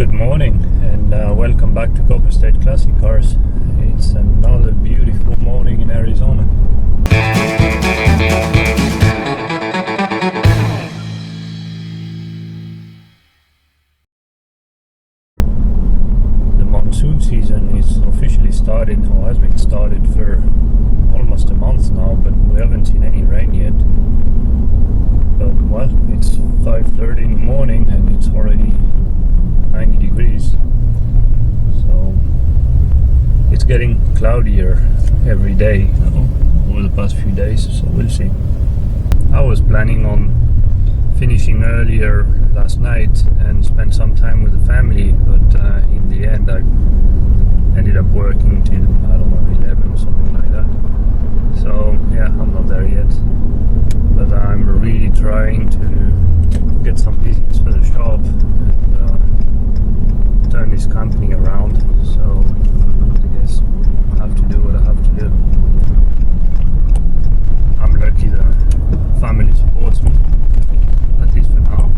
Good morning and welcome back to Copperstate Classic Cars. It's another beautiful morning in Arizona. The monsoon season is officially started, or has been started for almost a month now, but we haven't seen any rain yet. But well, it's 5:30 in the morning and it's already 90 degrees, so it's getting cloudier every day over the past few days, so we'll see. I was planning on finishing earlier last night and spend some time with the family, but in the end I ended up working till, I don't know, 11 or something like that. So yeah, I'm not there yet, but I'm really trying to get some business for the shop and turn this company around, so I guess I have to do what I have to do. I'm lucky the family supports me, at least for now,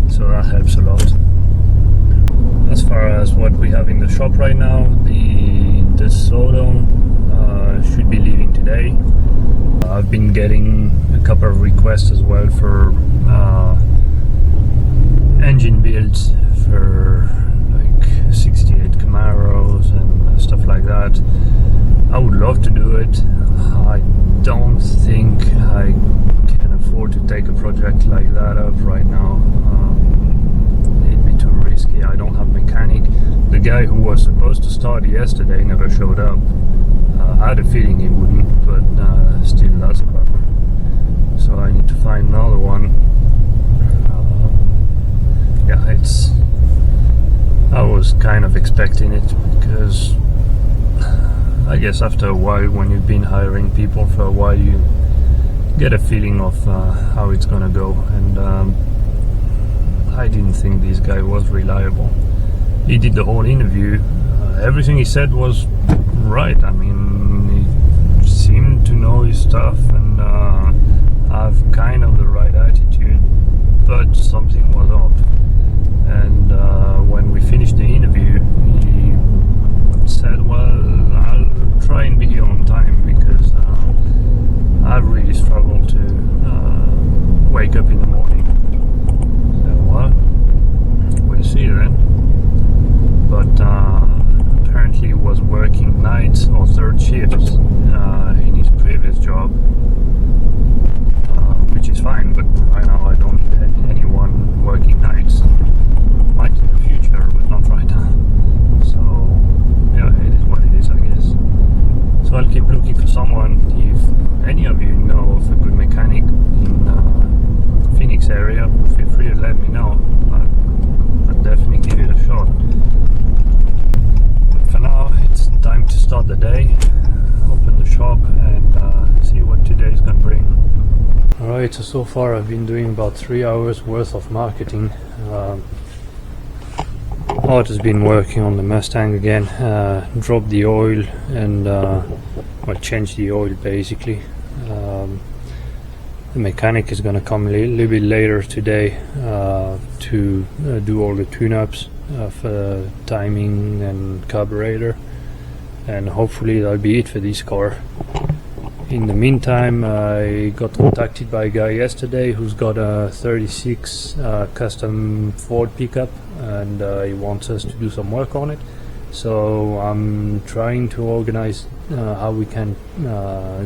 so that helps a lot. As far as what we have in the shop right now, the Desoto should be leaving today. I've been getting a couple of requests as well for engine builds for like 68 Camaros and stuff like that. I would love to do it. I don't think I can afford to take a project like that up right now. It'd be too risky. I don't have a mechanic. The guy who was supposed to start yesterday never showed up. I had a feeling he wouldn't, but still, that's a bummer. So I need to find another one. Yeah, I was kind of expecting it, because I guess after a while, when you've been hiring people for a while, you get a feeling of how it's gonna go, and I didn't think this guy was reliable. He did the whole interview. Everything he said was right. I mean, he seemed to know his stuff and have kind of the right attitude, but something was off. And when we finished the interview, he said, well, I'll try and be here on time, because I've really struggled to wake up in the morning. So well, we'll see then. But apparently he was working nights or third shifts in his previous job, which is fine, but right now I don't need anyone working nights. Might in the future, but not right now. So yeah, it is what it is, I guess. So I'll keep looking for someone. If any of you know of a good mechanic in Phoenix area, feel free to let me know. I'll definitely give it a shot. But for now, it's time to start the day, open the shop, and see what today is gonna bring. Alright, so far I've been doing about 3 hours worth of marketing. Art has been working on the Mustang again, dropped the oil and changed the oil basically. The mechanic is going to come a little bit later today to do all the tune-ups for timing and carburetor, and hopefully that'll be it for this car. In the meantime, I got contacted by a guy yesterday who's got a 36 custom Ford pickup, and he wants us to do some work on it. So I'm trying to organize how we can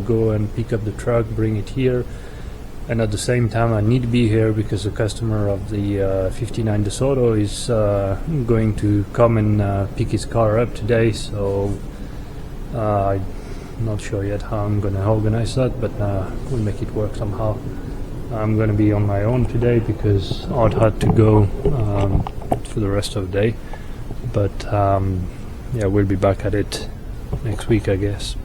go and pick up the truck, bring it here, and at the same time I need to be here because the customer of the 59 Desoto is going to come and pick his car up today. So I'm not sure yet how I'm going to organize that, but we'll make it work somehow. I'm going to be on my own today because Art had to go for the rest of the day, but yeah, we'll be back at it next week, I guess.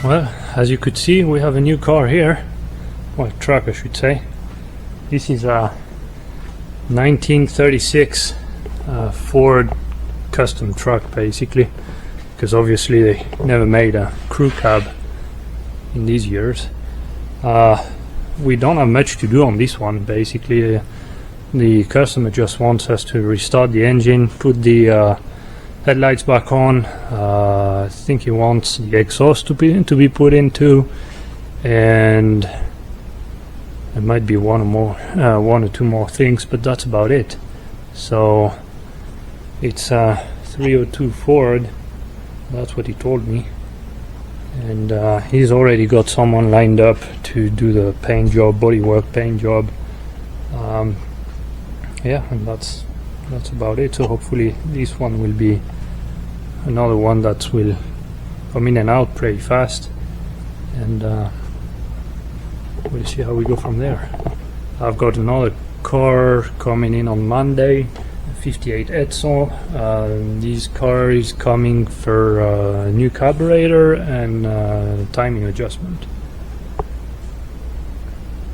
Well, as you could see, we have a new car here. Well, truck I should say. This is a 1936 Ford custom truck basically, because obviously they never made a crew cab in these years. We don't have much to do on this one basically. The customer just wants us to restart the engine, put the headlights back on. I think he wants the exhaust to be put into, and there might be one or two more things, but that's about it. So it's a 302 Ford, that's what he told me, and he's already got someone lined up to do the paint job, bodywork paint job. Yeah, and that's about it. So hopefully this one will be another one that will come in and out pretty fast, and we'll see how we go from there. I've got another car coming in on Monday, 58 Edson. This car is coming for a new carburetor and timing adjustment.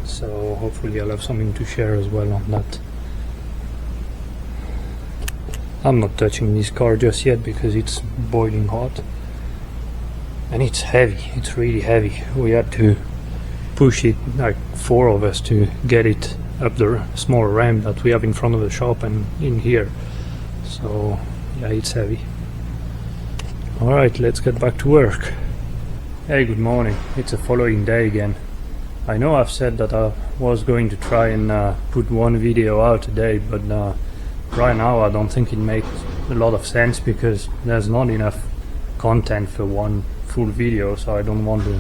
So hopefully I'll have something to share as well on that. I'm not touching this car just yet because it's boiling hot and it's heavy. It's really heavy. We had to push it, like 4 of us, to get it up the small ramp that we have in front of the shop and in here. So yeah, it's heavy. Alright, let's get back to work. Hey, good morning. It's a following day again. I know I've said that I was going to try and put one video out a day, but right now I don't think it makes a lot of sense because there's not enough content for one full video, so I don't want to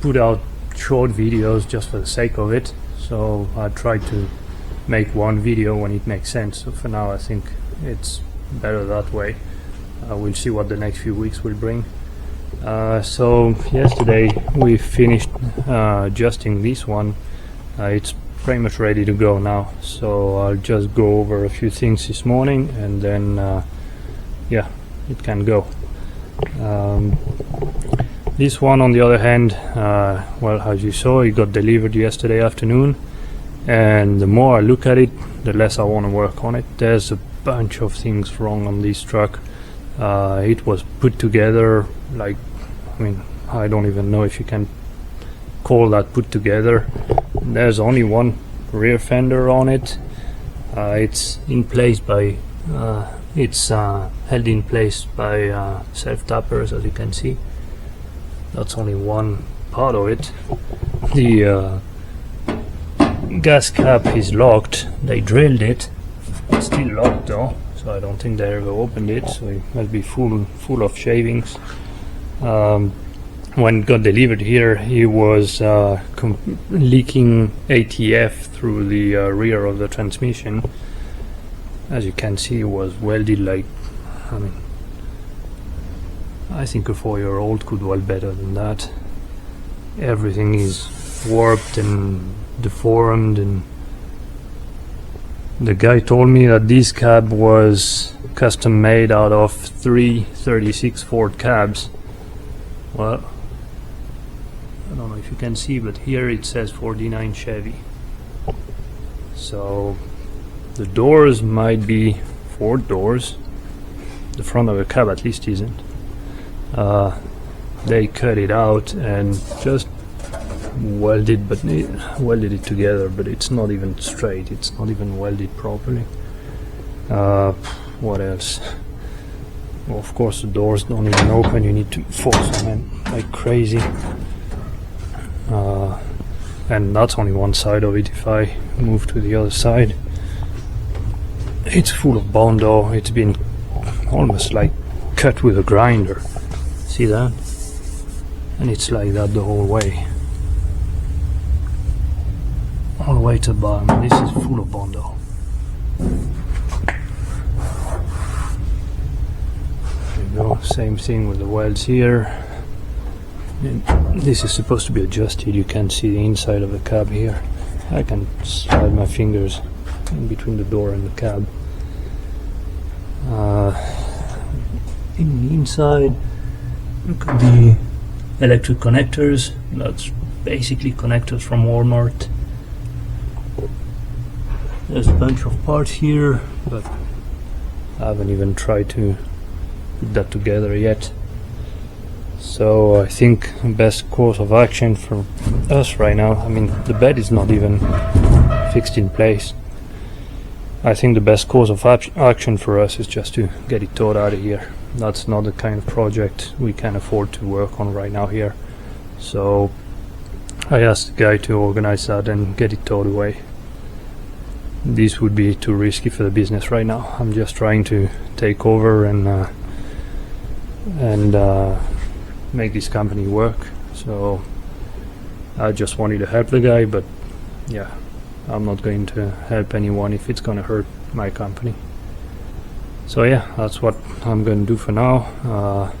put out short videos just for the sake of it. So I try to make one video when it makes sense. So for now I think it's better that way. We'll see what the next few weeks will bring. So yesterday we finished adjusting this one. It's pretty much ready to go now, so I'll just go over a few things this morning and then yeah, it can go. This one on the other hand, well, as you saw, it got delivered yesterday afternoon, and the more I look at it, the less I want to work on it. There's a bunch of things wrong on this truck. It was put together like, I mean, I don't even know if you can call that put together. There's only one rear fender on it. It's in place by it's held in place by self tappers, as you can see. That's only one part of it. The gas cap is locked. They drilled it. It's still locked though, so I don't think they ever opened it, so it must be full of shavings. When it got delivered here, he was leaking ATF through the rear of the transmission. As you can see, it was welded like, I mean, I think a 4-year-old could weld better than that. Everything is warped and deformed, and the guy told me that this cab was custom made out of 3 36 Ford cabs. Well, I don't know if you can see, but here it says 49 Chevy. So the doors might be Ford doors. The front of the cab at least isn't. They cut it out and just welded it together, but it's not even straight. It's not even welded properly. What else? Well, of course the doors don't even open. You need to force them in like crazy. And that's only one side of it. If I move to the other side, it's full of bondo. It's been almost like cut with a grinder. See that? And it's like that the whole way. All the way to the bottom. This is full of bondo. There you go. Same thing with the welds here. And this is supposed to be adjusted. You can see the inside of the cab here. I can slide my fingers in between the door and the cab. In the inside, look at the electric connectors. That's basically connectors from Walmart. There's a bunch of parts here, but I haven't even tried to put that together yet. So I think the best course of action for us right now, I mean, the bed is not even fixed in place. I think the best course of action for us is just to get it towed out of here. That's not the kind of project we can afford to work on right now here. So I asked the guy to organize that and get it towed away. This would be too risky for the business right now. I'm just trying to take over and make this company work. So I just wanted to help the guy, but yeah, I'm not going to help anyone if it's gonna hurt my company. So yeah, that's what I'm gonna do for now.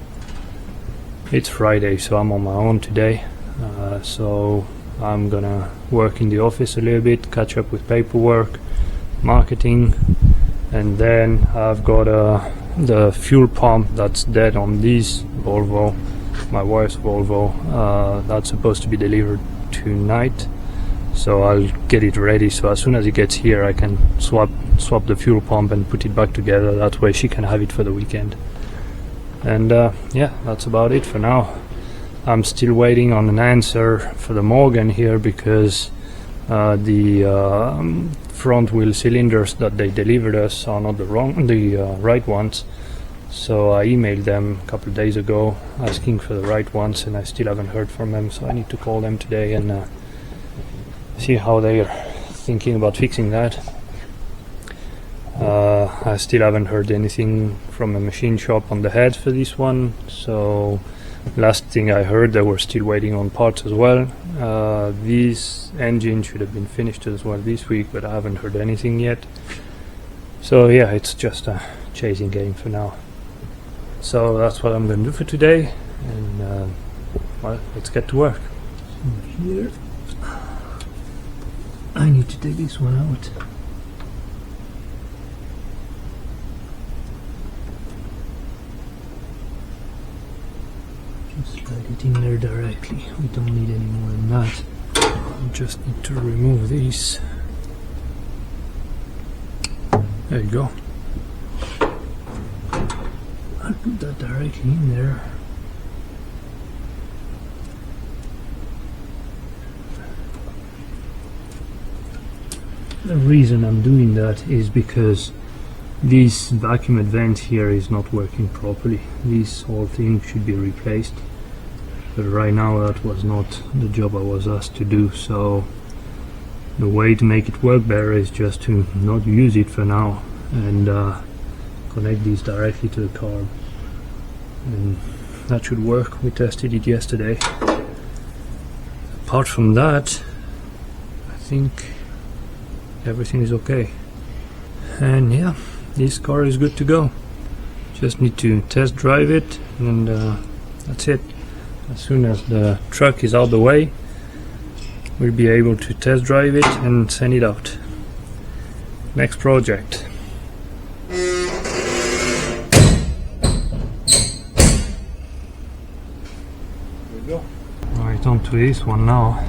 It's Friday, so I'm on my own today. So I'm gonna work in the office a little bit, catch up with paperwork, marketing, and then I've got the fuel pump that's dead on this Volvo, my wife's Volvo. That's supposed to be delivered tonight, so I'll get it ready, so as soon as it gets here I can swap the fuel pump and put it back together. That way she can have it for the weekend. And yeah, that's about it for now. I'm still waiting on an answer for the Morgan here, because the front wheel cylinders that they delivered us are not the right ones. So I emailed them a couple of days ago asking for the right ones, and I still haven't heard from them, so I need to call them today and see how they are thinking about fixing that. I still haven't heard anything from a machine shop on the heads for this one, so last thing I heard, they were still waiting on parts as well. This engine should have been finished as well this week, but I haven't heard anything yet. So yeah, it's just a chasing game for now. So that's what I'm going to do for today, and well, let's get to work. Here, I need to take this one out. Slide it in there directly. We don't need any more than that. We just need to remove these. There you go. I'll put that directly in there. The reason I'm doing that is because this vacuum vent here is not working properly. This whole thing should be replaced, but right now that was not the job I was asked to do. So the way to make it work better is just to not use it for now and connect these directly to the carb, and that should work. We tested it yesterday. Apart from that, I think everything is okay. And yeah, this car is good to go. Just need to test drive it, and that's it. As soon as the truck is out the way, we'll be able to test drive it and send it out. Next project. There we go. Right, on to this one now.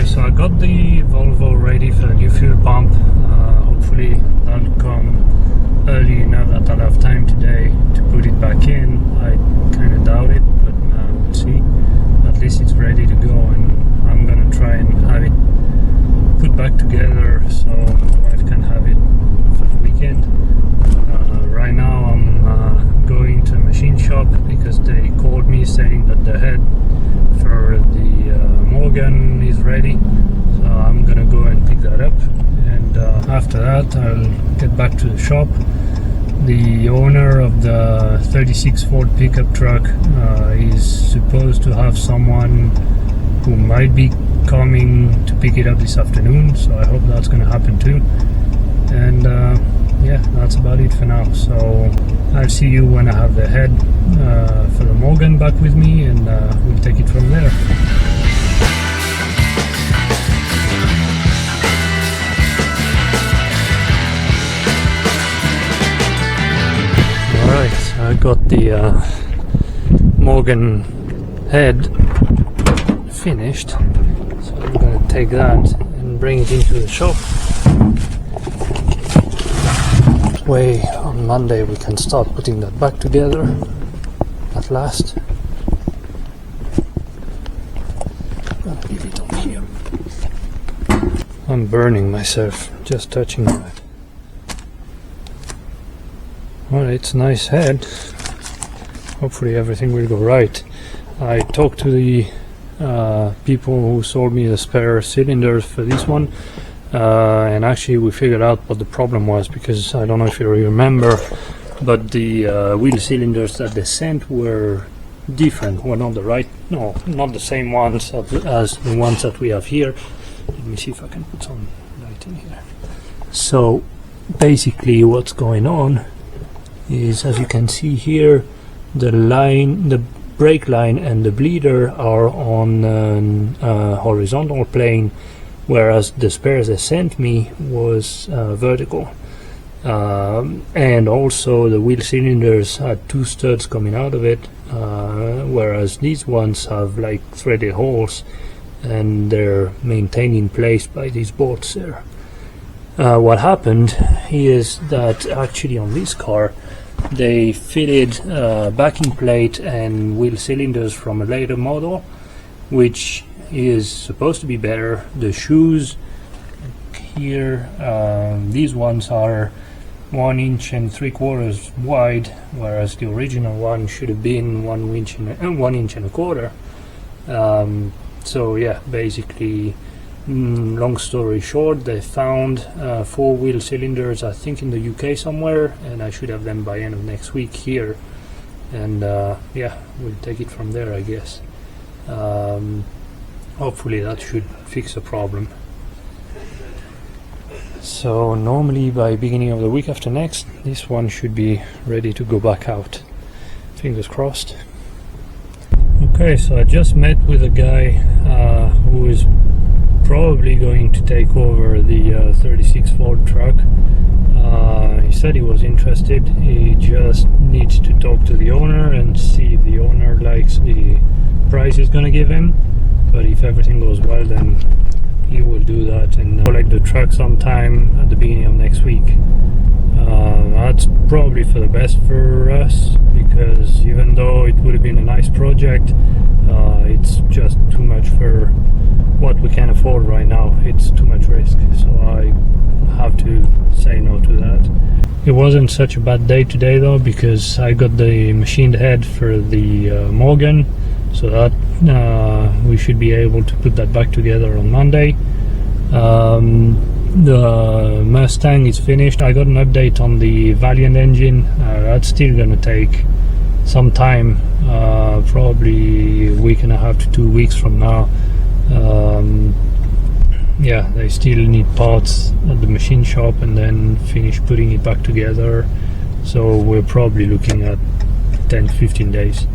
So I got the Volvo ready for the new fuel pump. Hopefully that'll come early enough that I'll have time today to put it back in. I kind of doubt it, but we'll see. At least it's ready to go, and I'm gonna try and have it put back together so my wife can have it for the weekend. Right now I'm going to a machine shop because they called me saying that the head for the Morgan Morgan is ready, so I'm gonna go and pick that up, and after that I'll get back to the shop. The owner of the 36 Ford pickup truck is supposed to have someone who might be coming to pick it up this afternoon, so I hope that's gonna happen too. And yeah, that's about it for now. So I'll see you when I have the head for the Morgan back with me, and we'll take it from there. Alright, so I got the Morgan head finished, so I'm going to take that and bring it into the shop. This way on Monday we can start putting that back together at last. I'm going to leave it on here. I'm burning myself just touching that. Well, it's a nice head. Hopefully everything will go right. I talked to the people who sold me the spare cylinders for this one, and actually we figured out what the problem was, because I don't know if you remember, but the wheel cylinders that they sent were different, were not the right, no, not the same ones as the ones that we have here. Let me see if I can put some light in here. So basically what's going on is, as you can see here, the line, the brake line and the bleeder are on a horizontal plane, whereas the spares they sent me was vertical. And also the wheel cylinders had two studs coming out of it, whereas these ones have like threaded holes, and they're maintained in place by these bolts there. What happened is that actually on this car they fitted backing plate and wheel cylinders from a later model, which is supposed to be better. The shoes here, these ones are 1 inch and 3/4 wide, whereas the original one should have been 1 inch and 1.25 inches. So yeah, basically, long story short, they found 4 wheel cylinders, I think in the UK somewhere, and I should have them by end of next week here, and yeah, we'll take it from there, I guess. Hopefully that should fix the problem. So normally by beginning of the week after next, this one should be ready to go back out. Fingers crossed. Okay, so I just met with a guy who is probably going to take over the 36 Ford truck. He said he was interested. He just needs to talk to the owner and see if the owner likes the price he's gonna give him. But if everything goes well, then he will do that and collect the truck sometime at the beginning of next week. That's probably for the best for us, because even though it would have been a nice project, it's just too much for what we can afford right now. It's too much risk, so I have to say no to that. It wasn't such a bad day today though, because I got the machined head for the Morgan, so that we should be able to put that back together on Monday. The Mustang is finished. I got an update on the Valiant engine. That's still gonna take some time, probably a week and a half to 2 weeks from now. Yeah, they still need parts at the machine shop and then finish putting it back together, so we're probably looking at 10-15 days.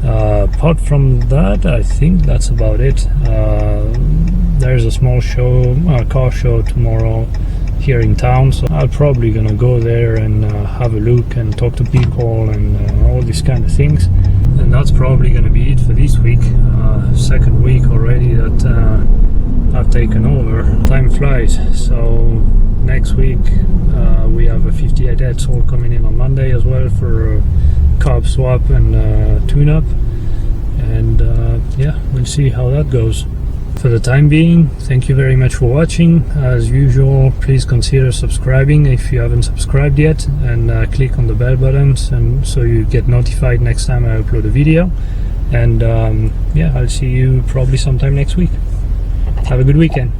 Apart from that, I think that's about it. There's a small show, car show tomorrow here in town, so I'm probably gonna go there and have a look and talk to people and all these kind of things. And that's probably gonna be it for this week. Second week already that I've taken over. Time flies. So next week we have a 58 Edsel coming in on Monday as well for a carb swap and tune-up, and yeah, we'll see how that goes. For the time being, thank you very much for watching. As usual, please consider subscribing if you haven't subscribed yet, and click on the bell buttons and so you get notified next time I upload a video. And yeah, I'll see you probably sometime next week. Have a good weekend.